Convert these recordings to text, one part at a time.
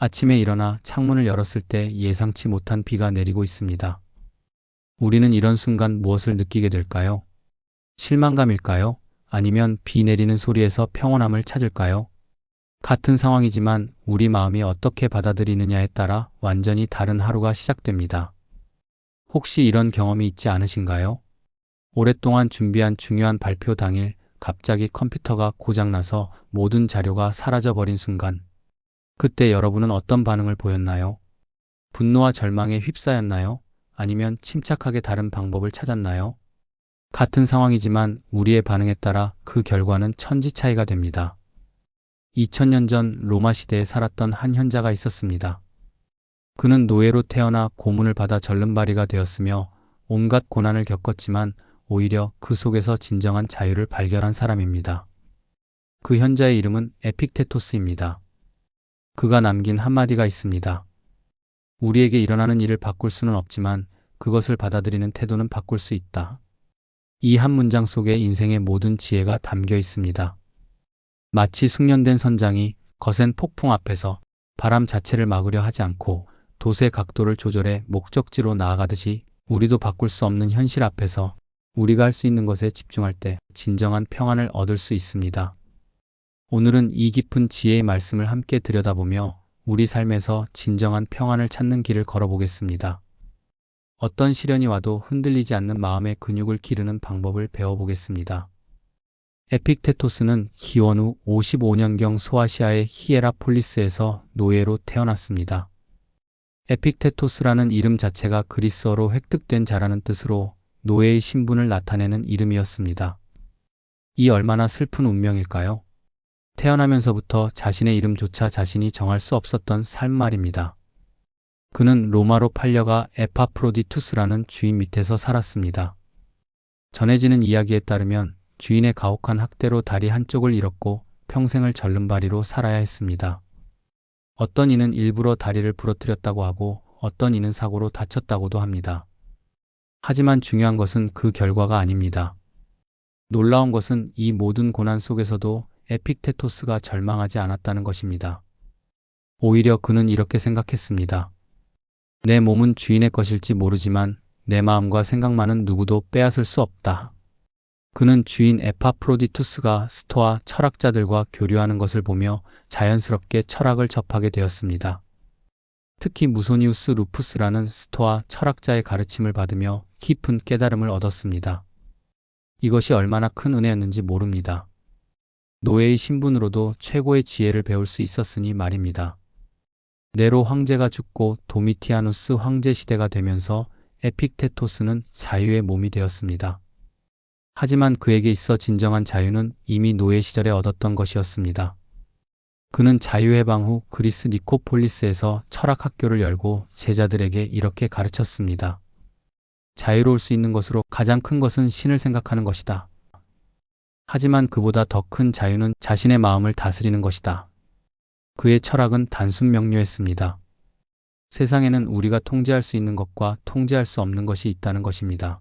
아침에 일어나 창문을 열었을 때 예상치 못한 비가 내리고 있습니다. 우리는 이런 순간 무엇을 느끼게 될까요? 실망감일까요? 아니면 비 내리는 소리에서 평온함을 찾을까요? 같은 상황이지만 우리 마음이 어떻게 받아들이느냐에 따라 완전히 다른 하루가 시작됩니다. 혹시 이런 경험이 있지 않으신가요? 오랫동안 준비한 중요한 발표 당일 갑자기 컴퓨터가 고장나서 모든 자료가 사라져버린 순간, 그때 여러분은 어떤 반응을 보였나요? 분노와 절망에 휩싸였나요? 아니면 침착하게 다른 방법을 찾았나요? 같은 상황이지만 우리의 반응에 따라 그 결과는 천지 차이가 됩니다. 2000년 전 로마 시대에 살았던 한 현자가 있었습니다. 그는 노예로 태어나 고문을 받아 절름발이가 되었으며 온갖 고난을 겪었지만 오히려 그 속에서 진정한 자유를 발견한 사람입니다. 그 현자의 이름은 에픽테토스입니다. 그가 남긴 한마디가 있습니다. 우리에게 일어나는 일을 바꿀 수는 없지만 그것을 받아들이는 태도는 바꿀 수 있다. 이 한 문장 속에 인생의 모든 지혜가 담겨 있습니다. 마치 숙련된 선장이 거센 폭풍 앞에서 바람 자체를 막으려 하지 않고 돛의 각도를 조절해 목적지로 나아가듯이 우리도 바꿀 수 없는 현실 앞에서 우리가 할 수 있는 것에 집중할 때 진정한 평안을 얻을 수 있습니다. 오늘은 이 깊은 지혜의 말씀을 함께 들여다보며 우리 삶에서 진정한 평안을 찾는 길을 걸어보겠습니다. 어떤 시련이 와도 흔들리지 않는 마음의 근육을 기르는 방법을 배워보겠습니다. 에픽테토스는 기원 후 55년경 소아시아의 히에라폴리스에서 노예로 태어났습니다. 에픽테토스라는 이름 자체가 그리스어로 획득된 자라는 뜻으로 노예의 신분을 나타내는 이름이었습니다. 이 얼마나 슬픈 운명일까요? 태어나면서부터 자신의 이름조차 자신이 정할 수 없었던 삶 말입니다. 그는 로마로 팔려가 에파프로디투스라는 주인 밑에서 살았습니다. 전해지는 이야기에 따르면 주인의 가혹한 학대로 다리 한쪽을 잃었고 평생을 절름발이로 살아야 했습니다. 어떤 이는 일부러 다리를 부러뜨렸다고 하고 어떤 이는 사고로 다쳤다고도 합니다. 하지만 중요한 것은 그 결과가 아닙니다. 놀라운 것은 이 모든 고난 속에서도 에픽테토스가 절망하지 않았다는 것입니다. 오히려 그는 이렇게 생각했습니다. 내 몸은 주인의 것일지 모르지만 내 마음과 생각만은 누구도 빼앗을 수 없다. 그는 주인 에파프로디투스가 스토아 철학자들과 교류하는 것을 보며 자연스럽게 철학을 접하게 되었습니다. 특히 무소니우스 루푸스라는 스토아 철학자의 가르침을 받으며 깊은 깨달음을 얻었습니다. 이것이 얼마나 큰 은혜였는지 모릅니다. 노예의 신분으로도 최고의 지혜를 배울 수 있었으니 말입니다. 네로 황제가 죽고 도미티아누스 황제 시대가 되면서 에픽테토스는 자유의 몸이 되었습니다. 하지만 그에게 있어 진정한 자유는 이미 노예 시절에 얻었던 것이었습니다. 그는 자유해방 후 그리스 니코폴리스에서 철학 학교를 열고 제자들에게 이렇게 가르쳤습니다. 자유로울 수 있는 것으로 가장 큰 것은 신을 생각하는 것이다. 하지만 그보다 더 큰 자유는 자신의 마음을 다스리는 것이다. 그의 철학은 단순 명료했습니다. 세상에는 우리가 통제할 수 있는 것과 통제할 수 없는 것이 있다는 것입니다.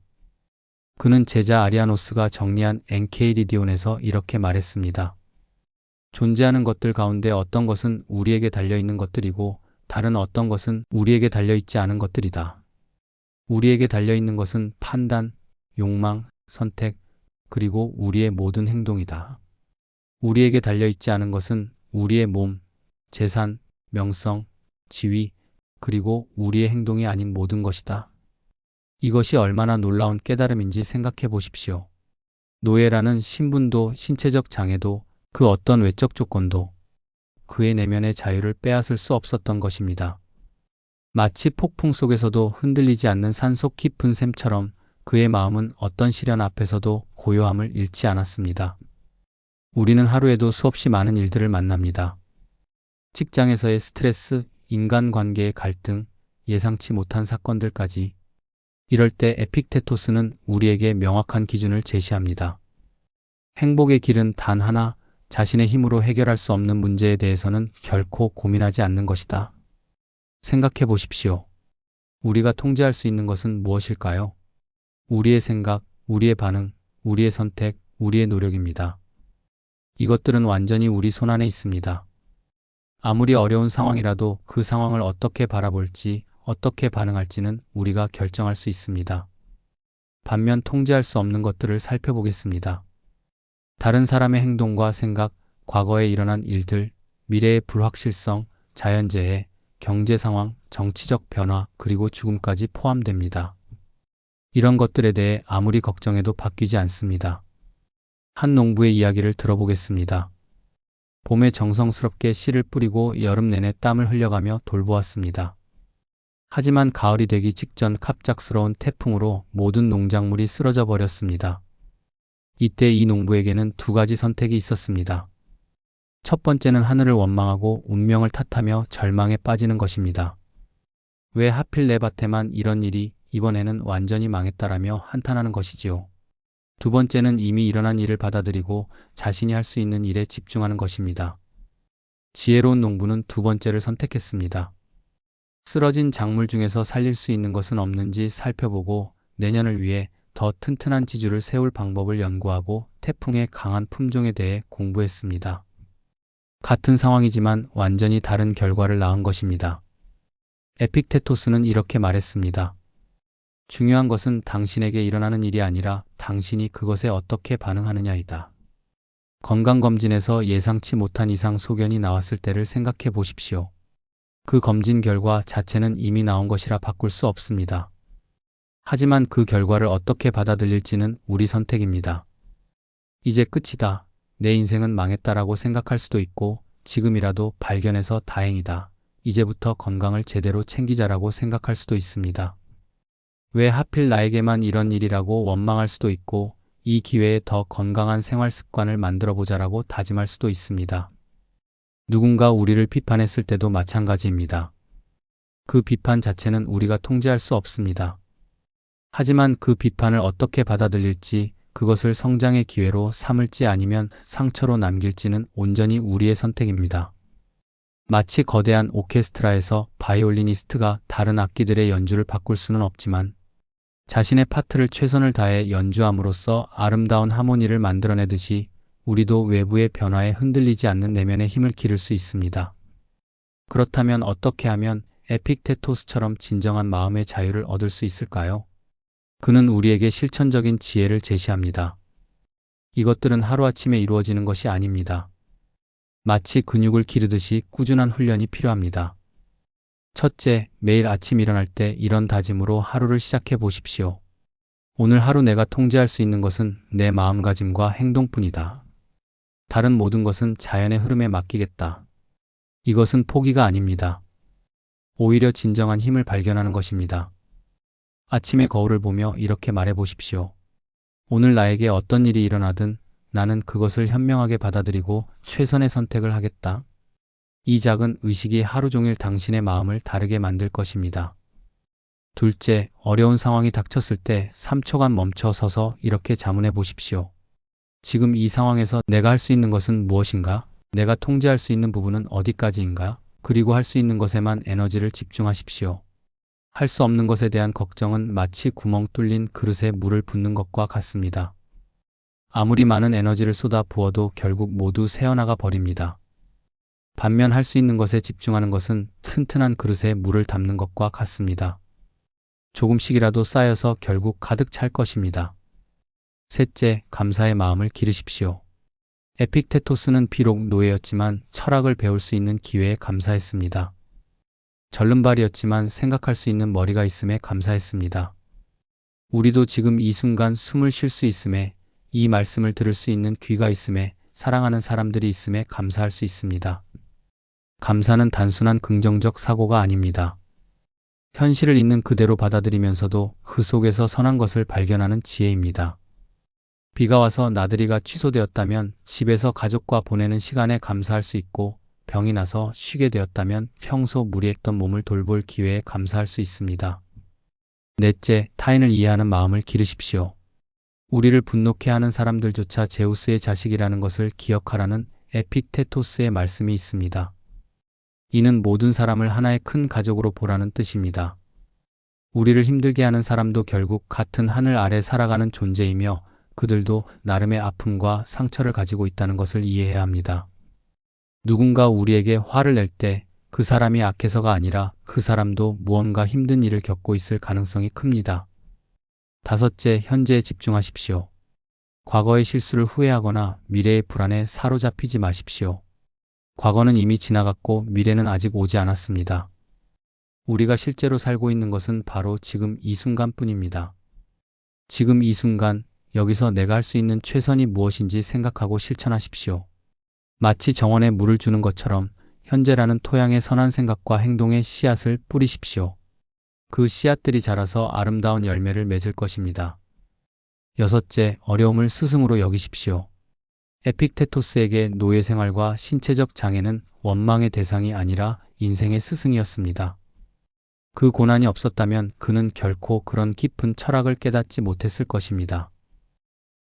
그는 제자 아리아노스가 정리한 엔케이리디온에서 이렇게 말했습니다. 존재하는 것들 가운데 어떤 것은 우리에게 달려있는 것들이고 다른 어떤 것은 우리에게 달려있지 않은 것들이다. 우리에게 달려있는 것은 판단, 욕망, 선택, 그리고 우리의 모든 행동이다. 우리에게 달려있지 않은 것은 우리의 몸, 재산, 명성, 지위, 그리고 우리의 행동이 아닌 모든 것이다. 이것이 얼마나 놀라운 깨달음인지 생각해 보십시오. 노예라는 신분도 신체적 장애도 그 어떤 외적 조건도 그의 내면의 자유를 빼앗을 수 없었던 것입니다. 마치 폭풍 속에서도 흔들리지 않는 산속 깊은 샘처럼 그의 마음은 어떤 시련 앞에서도 고요함을 잃지 않았습니다. 우리는 하루에도 수없이 많은 일들을 만납니다. 직장에서의 스트레스, 인간관계의 갈등, 예상치 못한 사건들까지. 이럴 때 에픽테토스는 우리에게 명확한 기준을 제시합니다. 행복의 길은 단 하나, 자신의 힘으로 해결할 수 없는 문제에 대해서는 결코 고민하지 않는 것이다. 생각해 보십시오. 우리가 통제할 수 있는 것은 무엇일까요? 우리의 생각, 우리의 반응, 우리의 선택, 우리의 노력입니다. 이것들은 완전히 우리 손안에 있습니다. 아무리 어려운 상황이라도 그 상황을 어떻게 바라볼지, 어떻게 반응할지는 우리가 결정할 수 있습니다. 반면 통제할 수 없는 것들을 살펴보겠습니다. 다른 사람의 행동과 생각, 과거에 일어난 일들, 미래의 불확실성, 자연재해, 경제 상황, 정치적 변화, 그리고 죽음까지 포함됩니다. 이런 것들에 대해 아무리 걱정해도 바뀌지 않습니다. 한 농부의 이야기를 들어보겠습니다. 봄에 정성스럽게 씨를 뿌리고 여름 내내 땀을 흘려가며 돌보았습니다. 하지만 가을이 되기 직전 갑작스러운 태풍으로 모든 농작물이 쓰러져 버렸습니다. 이때 이 농부에게는 두 가지 선택이 있었습니다. 첫 번째는 하늘을 원망하고 운명을 탓하며 절망에 빠지는 것입니다. 왜 하필 내 밭에만 이런 일이, 이번에는 완전히 망했다라며 한탄하는 것이지요. 두 번째는 이미 일어난 일을 받아들이고 자신이 할 수 있는 일에 집중하는 것입니다. 지혜로운 농부는 두 번째를 선택했습니다. 쓰러진 작물 중에서 살릴 수 있는 것은 없는지 살펴보고 내년을 위해 더 튼튼한 지주를 세울 방법을 연구하고 태풍의 강한 품종에 대해 공부했습니다. 같은 상황이지만 완전히 다른 결과를 낳은 것입니다. 에픽테토스는 이렇게 말했습니다. 중요한 것은 당신에게 일어나는 일이 아니라 당신이 그것에 어떻게 반응하느냐이다. 건강검진에서 예상치 못한 이상 소견이 나왔을 때를 생각해 보십시오. 그 검진 결과 자체는 이미 나온 것이라 바꿀 수 없습니다. 하지만 그 결과를 어떻게 받아들일지는 우리 선택입니다. 이제 끝이다. 내 인생은 망했다라고 생각할 수도 있고 지금이라도 발견해서 다행이다. 이제부터 건강을 제대로 챙기자라고 생각할 수도 있습니다. 왜 하필 나에게만 이런 일이라고 원망할 수도 있고 이 기회에 더 건강한 생활 습관을 만들어 보자라고 다짐할 수도 있습니다. 누군가 우리를 비판했을 때도 마찬가지입니다. 그 비판 자체는 우리가 통제할 수 없습니다. 하지만 그 비판을 어떻게 받아들일지, 그것을 성장의 기회로 삼을지 아니면 상처로 남길지는 온전히 우리의 선택입니다. 마치 거대한 오케스트라에서 바이올리니스트가 다른 악기들의 연주를 바꿀 수는 없지만 자신의 파트를 최선을 다해 연주함으로써 아름다운 하모니를 만들어내듯이 우리도 외부의 변화에 흔들리지 않는 내면의 힘을 기를 수 있습니다. 그렇다면 어떻게 하면 에픽테토스처럼 진정한 마음의 자유를 얻을 수 있을까요? 그는 우리에게 실천적인 지혜를 제시합니다. 이것들은 하루아침에 이루어지는 것이 아닙니다. 마치 근육을 기르듯이 꾸준한 훈련이 필요합니다. 첫째, 매일 아침 일어날 때 이런 다짐으로 하루를 시작해 보십시오. 오늘 하루 내가 통제할 수 있는 것은 내 마음가짐과 행동뿐이다. 다른 모든 것은 자연의 흐름에 맡기겠다. 이것은 포기가 아닙니다. 오히려 진정한 힘을 발견하는 것입니다. 아침의 거울을 보며 이렇게 말해 보십시오. 오늘 나에게 어떤 일이 일어나든 나는 그것을 현명하게 받아들이고 최선의 선택을 하겠다. 이 작은 의식이 하루 종일 당신의 마음을 다르게 만들 것입니다. 둘째, 어려운 상황이 닥쳤을 때 3초간 멈춰 서서 이렇게 자문해 보십시오. 지금 이 상황에서 내가 할 수 있는 것은 무엇인가? 내가 통제할 수 있는 부분은 어디까지인가? 그리고 할 수 있는 것에만 에너지를 집중하십시오. 할 수 없는 것에 대한 걱정은 마치 구멍 뚫린 그릇에 물을 붓는 것과 같습니다. 아무리 많은 에너지를 쏟아 부어도 결국 모두 새어나가 버립니다. 반면 할 수 있는 것에 집중하는 것은 튼튼한 그릇에 물을 담는 것과 같습니다. 조금씩이라도 쌓여서 결국 가득 찰 것입니다. 셋째, 감사의 마음을 기르십시오. 에픽테토스는 비록 노예였지만 철학을 배울 수 있는 기회에 감사했습니다. 절름발이었지만 생각할 수 있는 머리가 있음에 감사했습니다. 우리도 지금 이 순간 숨을 쉴 수 있음에, 이 말씀을 들을 수 있는 귀가 있음에, 사랑하는 사람들이 있음에 감사할 수 있습니다. 감사는 단순한 긍정적 사고가 아닙니다. 현실을 있는 그대로 받아들이면서도 그 속에서 선한 것을 발견하는 지혜입니다. 비가 와서 나들이가 취소되었다면 집에서 가족과 보내는 시간에 감사할 수 있고, 병이 나서 쉬게 되었다면 평소 무리했던 몸을 돌볼 기회에 감사할 수 있습니다. 넷째, 타인을 이해하는 마음을 기르십시오. 우리를 분노케 하는 사람들조차 제우스의 자식이라는 것을 기억하라는 에픽테토스의 말씀이 있습니다. 이는 모든 사람을 하나의 큰 가족으로 보라는 뜻입니다. 우리를 힘들게 하는 사람도 결국 같은 하늘 아래 살아가는 존재이며 그들도 나름의 아픔과 상처를 가지고 있다는 것을 이해해야 합니다. 누군가 우리에게 화를 낼 때 그 사람이 악해서가 아니라 그 사람도 무언가 힘든 일을 겪고 있을 가능성이 큽니다. 다섯째, 현재에 집중하십시오. 과거의 실수를 후회하거나 미래의 불안에 사로잡히지 마십시오. 과거는 이미 지나갔고 미래는 아직 오지 않았습니다. 우리가 실제로 살고 있는 것은 바로 지금 이 순간뿐입니다. 지금 이 순간, 여기서 내가 할 수 있는 최선이 무엇인지 생각하고 실천하십시오. 마치 정원에 물을 주는 것처럼 현재라는 토양에 선한 생각과 행동의 씨앗을 뿌리십시오. 그 씨앗들이 자라서 아름다운 열매를 맺을 것입니다. 여섯째, 어려움을 스승으로 여기십시오. 에픽테토스에게 노예 생활과 신체적 장애는 원망의 대상이 아니라 인생의 스승이었습니다. 그 고난이 없었다면 그는 결코 그런 깊은 철학을 깨닫지 못했을 것입니다.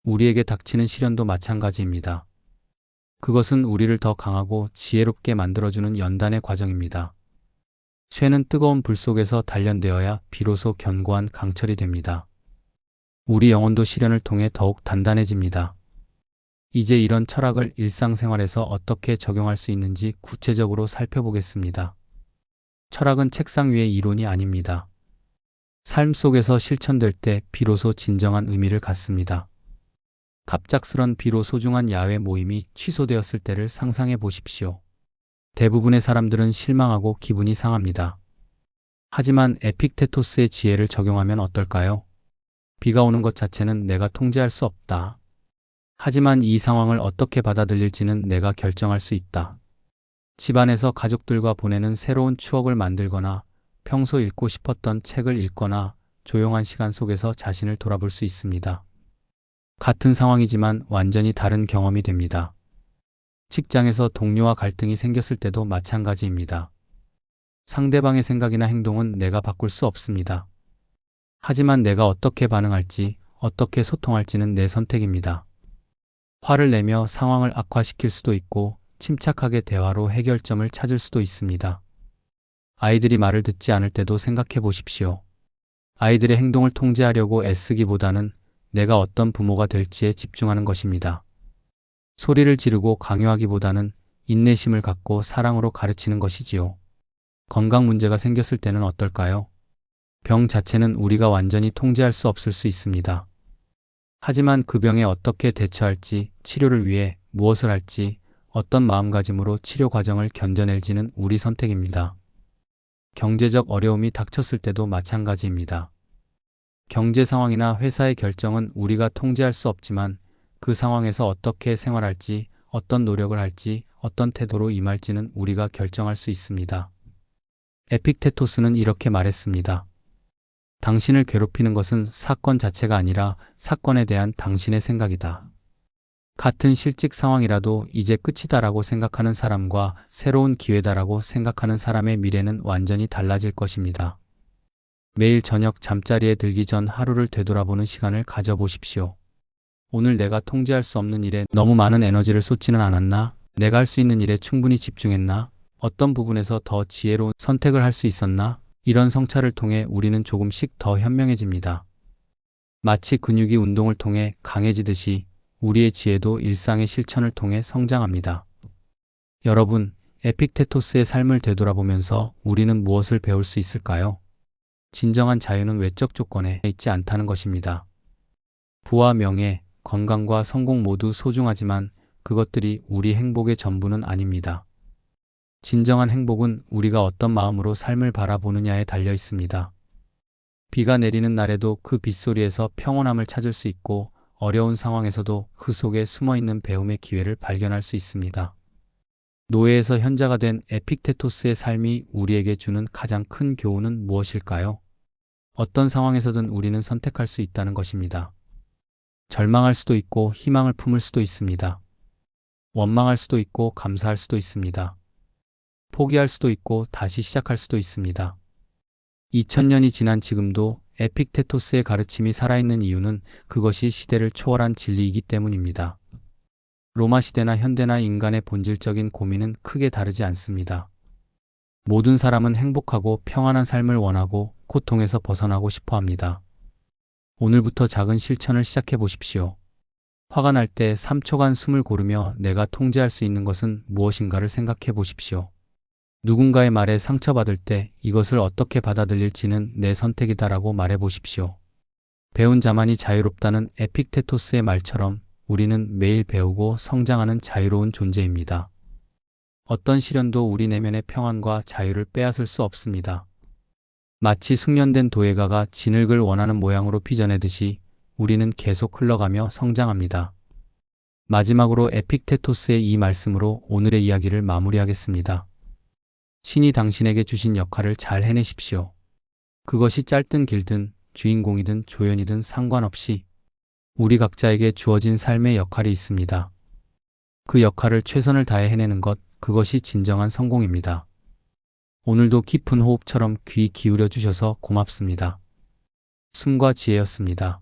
우리에게 닥치는 시련도 마찬가지입니다. 그것은 우리를 더 강하고 지혜롭게 만들어주는 연단의 과정입니다. 쇠는 뜨거운 불 속에서 단련되어야 비로소 견고한 강철이 됩니다. 우리 영혼도 시련을 통해 더욱 단단해집니다. 이제 이런 철학을 일상생활에서 어떻게 적용할 수 있는지 구체적으로 살펴보겠습니다. 철학은 책상 위의 이론이 아닙니다. 삶 속에서 실천될 때 비로소 진정한 의미를 갖습니다. 갑작스런 비로 소중한 야외 모임이 취소되었을 때를 상상해 보십시오. 대부분의 사람들은 실망하고 기분이 상합니다. 하지만 에픽테토스의 지혜를 적용하면 어떨까요? 비가 오는 것 자체는 내가 통제할 수 없다. 하지만 이 상황을 어떻게 받아들일지는 내가 결정할 수 있다. 집안에서 가족들과 보내는 새로운 추억을 만들거나 평소 읽고 싶었던 책을 읽거나 조용한 시간 속에서 자신을 돌아볼 수 있습니다. 같은 상황이지만 완전히 다른 경험이 됩니다. 직장에서 동료와 갈등이 생겼을 때도 마찬가지입니다. 상대방의 생각이나 행동은 내가 바꿀 수 없습니다. 하지만 내가 어떻게 반응할지, 어떻게 소통할지는 내 선택입니다. 화를 내며 상황을 악화시킬 수도 있고 침착하게 대화로 해결점을 찾을 수도 있습니다. 아이들이 말을 듣지 않을 때도 생각해 보십시오. 아이들의 행동을 통제하려고 애쓰기보다는 내가 어떤 부모가 될지에 집중하는 것입니다. 소리를 지르고 강요하기보다는 인내심을 갖고 사랑으로 가르치는 것이지요. 건강 문제가 생겼을 때는 어떨까요? 병 자체는 우리가 완전히 통제할 수 없을 수 있습니다. 하지만 그 병에 어떻게 대처할지, 치료를 위해 무엇을 할지, 어떤 마음가짐으로 치료 과정을 견뎌낼지는 우리 선택입니다. 경제적 어려움이 닥쳤을 때도 마찬가지입니다. 경제 상황이나 회사의 결정은 우리가 통제할 수 없지만 그 상황에서 어떻게 생활할지, 어떤 노력을 할지, 어떤 태도로 임할지는 우리가 결정할 수 있습니다. 에픽테토스는 이렇게 말했습니다. 당신을 괴롭히는 것은 사건 자체가 아니라 사건에 대한 당신의 생각이다. 같은 실직 상황이라도 이제 끝이다라고 생각하는 사람과 새로운 기회다라고 생각하는 사람의 미래는 완전히 달라질 것입니다. 매일 저녁 잠자리에 들기 전 하루를 되돌아보는 시간을 가져보십시오. 오늘 내가 통제할 수 없는 일에 너무 많은 에너지를 쏟지는 않았나? 내가 할 수 있는 일에 충분히 집중했나? 어떤 부분에서 더 지혜로운 선택을 할 수 있었나? 이런 성찰을 통해 우리는 조금씩 더 현명해집니다. 마치 근육이 운동을 통해 강해지듯이 우리의 지혜도 일상의 실천을 통해 성장합니다. 여러분, 에픽테토스의 삶을 되돌아보면서 우리는 무엇을 배울 수 있을까요? 진정한 자유는 외적 조건에 있지 않다는 것입니다. 부와 명예, 건강과 성공 모두 소중하지만 그것들이 우리 행복의 전부는 아닙니다. 진정한 행복은 우리가 어떤 마음으로 삶을 바라보느냐에 달려 있습니다. 비가 내리는 날에도 그 빗소리에서 평온함을 찾을 수 있고 어려운 상황에서도 그 속에 숨어있는 배움의 기회를 발견할 수 있습니다. 노예에서 현자가 된 에픽테토스의 삶이 우리에게 주는 가장 큰 교훈은 무엇일까요? 어떤 상황에서든 우리는 선택할 수 있다는 것입니다. 절망할 수도 있고 희망을 품을 수도 있습니다. 원망할 수도 있고 감사할 수도 있습니다. 포기할 수도 있고 다시 시작할 수도 있습니다. 2000년이 지난 지금도 에픽테토스의 가르침이 살아있는 이유는 그것이 시대를 초월한 진리이기 때문입니다. 로마 시대나 현대나 인간의 본질적인 고민은 크게 다르지 않습니다. 모든 사람은 행복하고 평안한 삶을 원하고 고통에서 벗어나고 싶어 합니다. 오늘부터 작은 실천을 시작해 보십시오. 화가 날 때 3초간 숨을 고르며 내가 통제할 수 있는 것은 무엇인가를 생각해 보십시오. 누군가의 말에 상처받을 때 이것을 어떻게 받아들일지는 내 선택이다라고 말해 보십시오. 배운 자만이 자유롭다는 에픽테토스의 말처럼 우리는 매일 배우고 성장하는 자유로운 존재입니다. 어떤 시련도 우리 내면의 평안과 자유를 빼앗을 수 없습니다. 마치 숙련된 도예가가 진흙을 원하는 모양으로 빚어내듯이 우리는 계속 흘러가며 성장합니다. 마지막으로 에픽테토스의 이 말씀으로 오늘의 이야기를 마무리하겠습니다. 신이 당신에게 주신 역할을 잘 해내십시오. 그것이 짧든 길든 주인공이든 조연이든 상관없이 우리 각자에게 주어진 삶의 역할이 있습니다. 그 역할을 최선을 다해 해내는 것, 그것이 진정한 성공입니다. 오늘도 깊은 호흡처럼 귀 기울여 주셔서 고맙습니다. 숨과 지혜였습니다.